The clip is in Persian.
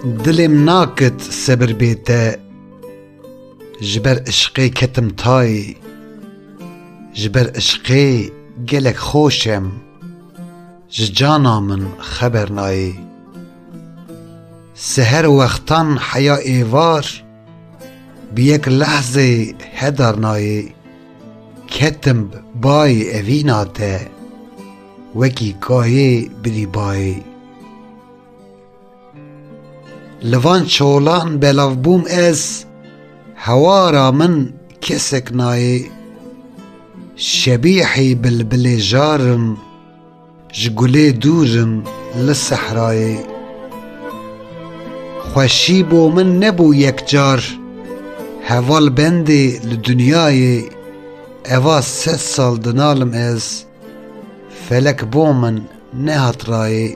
دلم ناکت صبر بیته جبر عشقی کتم تای جبر عشقی گلک خوشم جانا من خبر نایی سهر وقتان حیا ایوار بیک لحظه هدر نایی کتم بای اویناته وکی کاهی بری بای لوان چولان بلاو بوم از هوارا من کسک نایی شبیحی بلبل جارم جگوله دورم لسحرایی خوشی بو من نبو یک جار هوال بندی لدنیای اوا 3 سال دنالم از فلک بو من نهات رایی